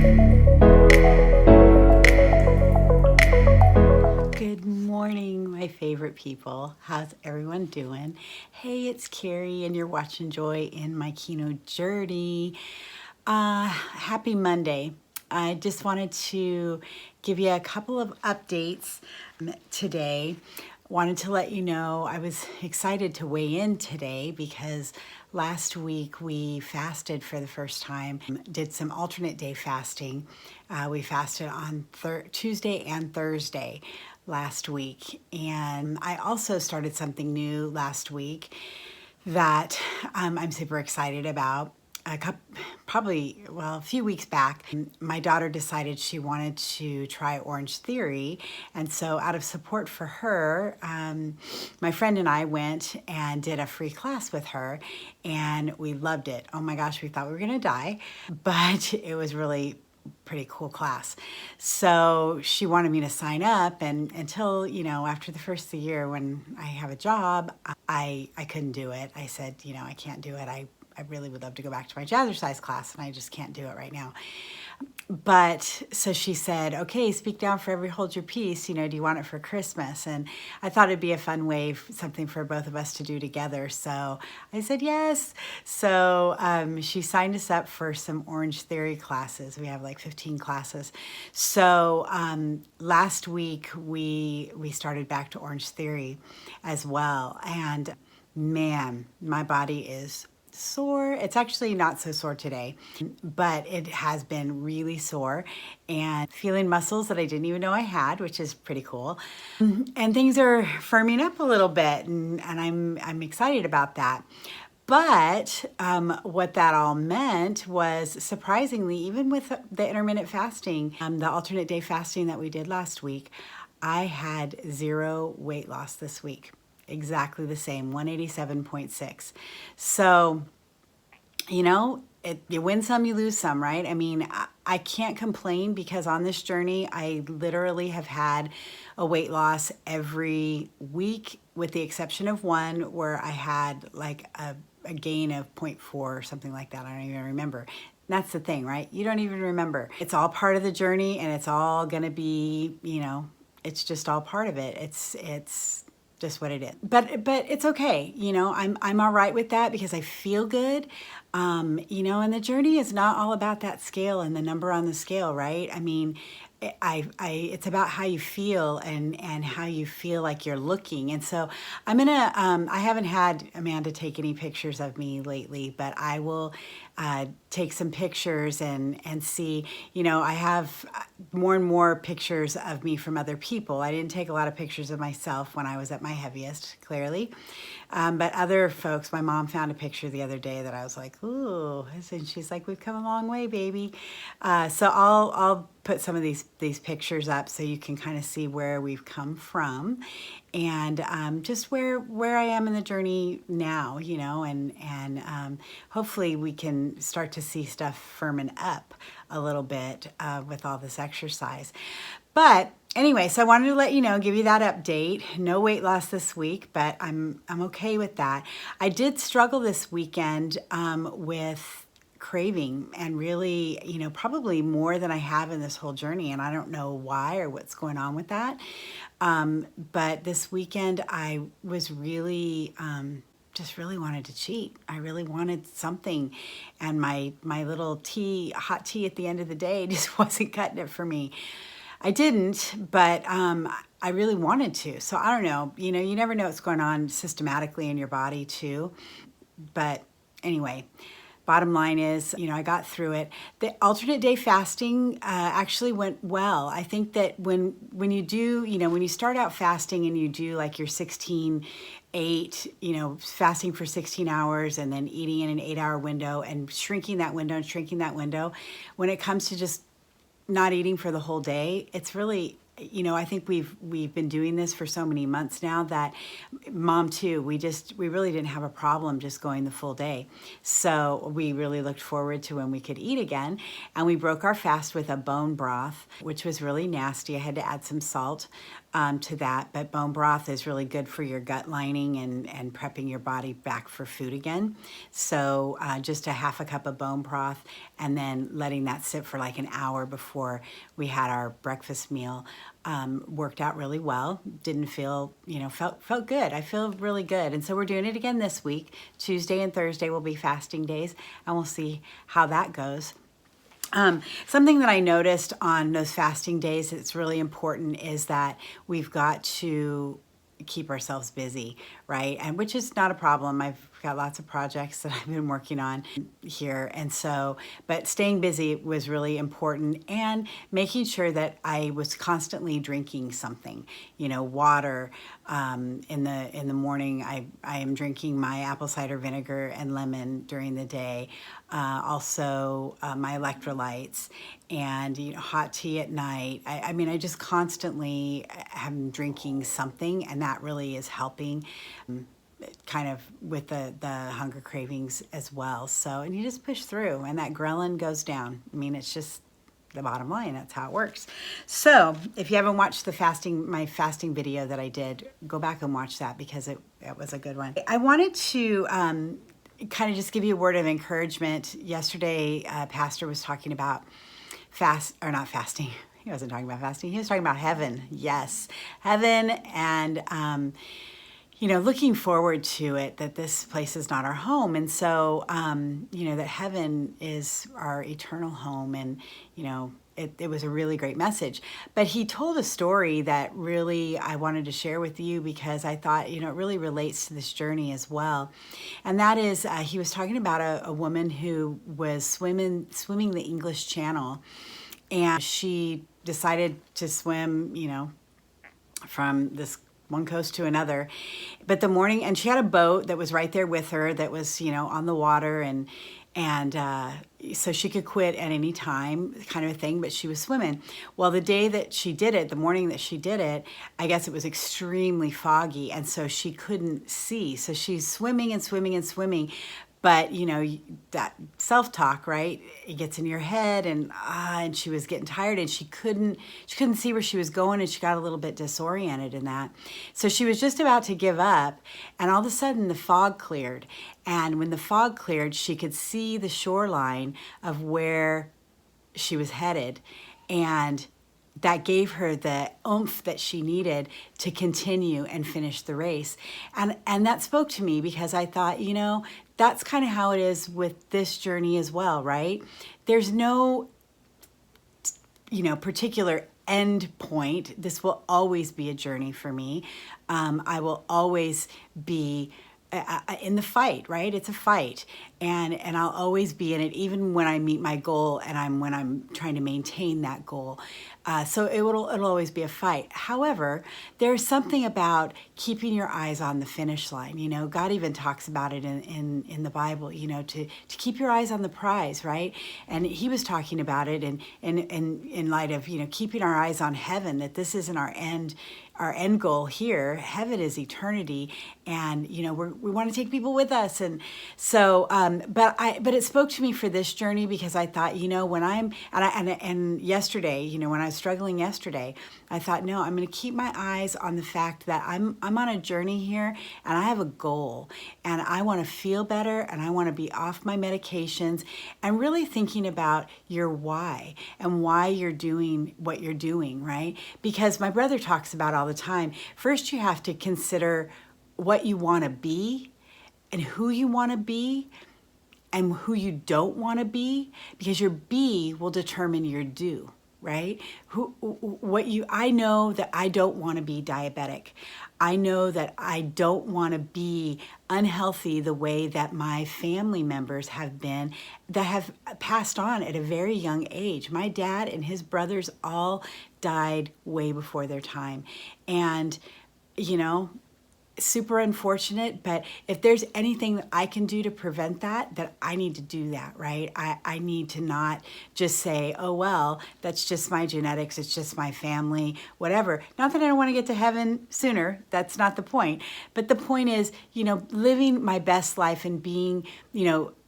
Good morning, my favorite people. How's everyone doing? Hey, it's Carrie, and you're watching Joy in my Keto journey. Happy Monday. I just wanted to give you a couple of updates today. Wanted to let you know I was excited to weigh in today because last week we fasted for the first time, did some alternate day fasting. We fasted on Tuesday and Thursday last week, and I also started something new last week that I'm super excited about. A few weeks back, my daughter decided she wanted to try Orange Theory. And so out of support for her, my friend and I went and did a free class with her, and we loved it. Oh my gosh, we thought we were gonna die, but it was really pretty cool class. So she wanted me to sign up, and until, after the first of the year when I have a job, I couldn't do it. I said, I can't do it. I really would love to go back to my jazzercise class, and I just can't do it right now. But so she said, okay, speak down forever, hold your peace. Do you want it for Christmas? And I thought it'd be a fun way, something for both of us to do together. So I said yes. So she signed us up for some Orange Theory classes. We have like 15 classes. So last week we started back to Orange Theory as well. And man, my body is sore. It's actually not so sore today, but it has been really sore, and feeling muscles that I didn't even know I had, which is pretty cool. And things are firming up a little bit, and I'm excited about that. But what that all meant was, surprisingly, even with the intermittent fasting, the alternate day fasting that we did last week, I had 0 weight loss this week. Exactly the same, 187.6. So, you win some, you lose some, right? I mean, I can't complain because on this journey, I literally have had a weight loss every week, with the exception of one where I had like a gain of 0.4 or something like that. I don't even remember. That's the thing, right? You don't even remember. It's all part of the journey, and it's all gonna be, it's just all part of it. It's just what it is. But it's okay. I'm all right with that because I feel good. And the journey is not all about that scale and the number on the scale, right? I mean, it's about how you feel and how you feel like you're looking. And so I'm gonna, I haven't had Amanda take any pictures of me lately, but I will take some pictures and see. I have more and more pictures of me from other people. I didn't take a lot of pictures of myself when I was at my heaviest, clearly. But other folks, my mom found a picture the other day that I was like, ooh, and she's like, we've come a long way, baby. So I'll put some of these pictures up so you can kind of see where we've come from, and just where I am in the journey now, and hopefully we can start to see stuff firming up a little bit with all this exercise. But anyway, so I wanted to let you know, give you that update. No weight loss this week, but I'm okay with that. I did struggle this weekend with craving, and really, probably more than I have in this whole journey, and I don't know why or what's going on with that. But this weekend I was really just really wanted to cheat. I really wanted something, and my little hot tea at the end of the day just wasn't cutting it for me. I didn't, but I really wanted to. So I don't know, you never know what's going on systematically in your body too. But anyway, bottom line is, I got through it. The alternate day fasting actually went well. I think that when you do, when you start out fasting and you do like your 16-8, fasting for 16 hours and then eating in an 8-hour window and shrinking that window, when it comes to just not eating for the whole day, it's really, I think we've been doing this for so many months now that mom too, we really didn't have a problem just going the full day. So we really looked forward to when we could eat again, and we broke our fast with a bone broth, which was really nasty. I had to add some salt. to that. But bone broth is really good for your gut lining and prepping your body back for food again. So just a half a cup of bone broth and then letting that sit for like an hour before we had our breakfast meal worked out really well. Didn't feel, felt good. I feel really good. And so we're doing it again this week. Tuesday and Thursday will be fasting days, and we'll see how that goes. Something that I noticed on those fasting days that's really important is that we've got to keep ourselves busy, right? And which is not a problem. I've got lots of projects that I've been working on here. And so, but staying busy was really important, and making sure that I was constantly drinking something, water. In the morning, I am drinking my apple cider vinegar and lemon during the day. Also my electrolytes, and hot tea at night. I mean, I just constantly am drinking something, and that really is helping kind of with the hunger cravings as well. So, and you just push through, and that ghrelin goes down. I mean, it's just the bottom line. That's how it works. So if you haven't watched my fasting video that I did, go back and watch that, because it was a good one. I wanted to kind of just give you a word of encouragement. Yesterday, Pastor was talking about not fasting. He wasn't talking about fasting. He was talking about heaven. Yes, heaven, and looking forward to it, that this place is not our home. And so, that heaven is our eternal home. And, it was a really great message. But he told a story that really I wanted to share with you, because I thought, it really relates to this journey as well. And that is, he was talking about a woman who was swimming the English Channel. And she decided to swim, from this one coast to another. But and she had a boat that was right there with her that was, on the water, and so she could quit at any time, kind of a thing, but she was swimming. Well, the morning that she did it, I guess it was extremely foggy, and so she couldn't see. So she's swimming and swimming and swimming. But, that self-talk, right? It gets in your head, and she was getting tired, and she couldn't see where she was going, and she got a little bit disoriented in that. So she was just about to give up, and all of a sudden the fog cleared. And when the fog cleared, she could see the shoreline of where she was headed. And that gave her the oomph that she needed to continue and finish the race. And that spoke to me, because I thought, that's kind of how it is with this journey as well, right? There's no, particular end point. This will always be a journey for me. I will always be in the fight, right? It's a fight, and I'll always be in it, even when I meet my goal and when I'm trying to maintain that goal. So it'll always be a fight. However, there's something about keeping your eyes on the finish line. God even talks about it in the Bible. To keep your eyes on the prize, right? And he was talking about it in light of keeping our eyes on heaven. That this isn't our end goal here. Heaven is eternity, and we want to take people with us. And so, but it spoke to me for this journey, because I thought, when yesterday, when I was struggling yesterday, I thought, no, I'm going to keep my eyes on the fact that I'm on a journey here, and I have a goal, and I want to feel better, and I want to be off my medications, and really thinking about your why and why you're doing what you're doing, right? Because my brother talks about all the time, first you have to consider what you want to be and who you want to be and who you don't want to be, because your be will determine your do, right? I know that I don't want to be diabetic. I know that I don't want to be unhealthy the way that my family members have been, that have passed on at a very young age. My dad and his brothers all died way before their time. And, super unfortunate, but if there's anything that I can do to prevent that I need to do that, right? I need to not just say, oh, well, that's just my genetics, it's just my family, whatever. Not that I don't want to get to heaven sooner, that's not the point. But the point is, living my best life and being,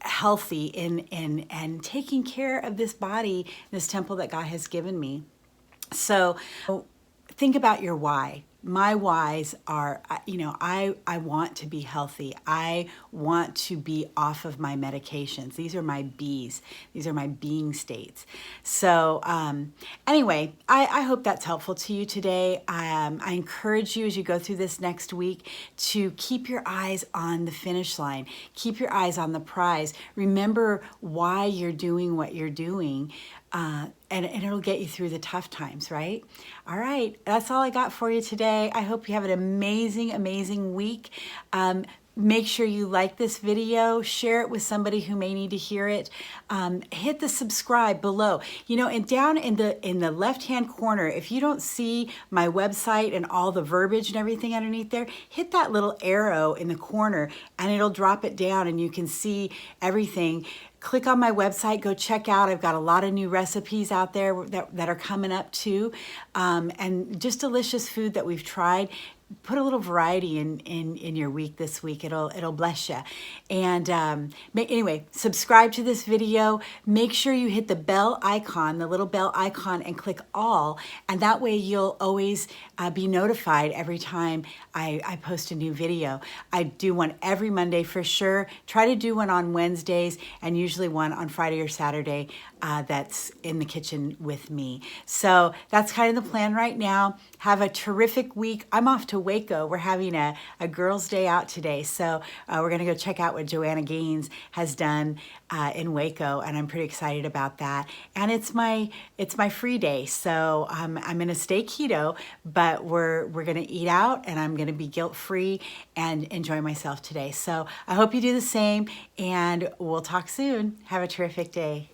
healthy and taking care of this body, this temple that God has given me. So think about your why. My whys are, I want to be healthy. I want to be off of my medications. These are my B's. These are my being states. So anyway, I hope that's helpful to you today. I encourage you as you go through this next week to keep your eyes on the finish line. Keep your eyes on the prize. Remember why you're doing what you're doing. And it'll get you through the tough times, right? All right, that's all I got for you today. I hope you have an amazing, amazing week. Make sure you like this video, share it with somebody who may need to hear it. Hit the subscribe below. And down in the left-hand corner, if you don't see my website and all the verbiage and everything underneath there, hit that little arrow in the corner and it'll drop it down and you can see everything. Click on my website, go check out. I've got a lot of new recipes out there that are coming up too. And just delicious food that we've tried. Put a little variety in your week this week. It'll bless you. And anyway, subscribe to this video. Make sure you hit the bell icon, the little bell icon, and click all. And that way you'll always be notified every time I post a new video. I do one every Monday for sure. Try to do one on Wednesdays and usually one on Friday or Saturday that's in the kitchen with me. So that's kind of the plan right now. Have a terrific week. I'm off to Waco. We're having a girls' day out today. So we're going to go check out what Joanna Gaines has done in Waco, and I'm pretty excited about that. And it's my free day. So I'm going to stay keto, but we're going to eat out, and I'm going to be guilt-free and enjoy myself today. So I hope you do the same, and we'll talk soon. Have a terrific day.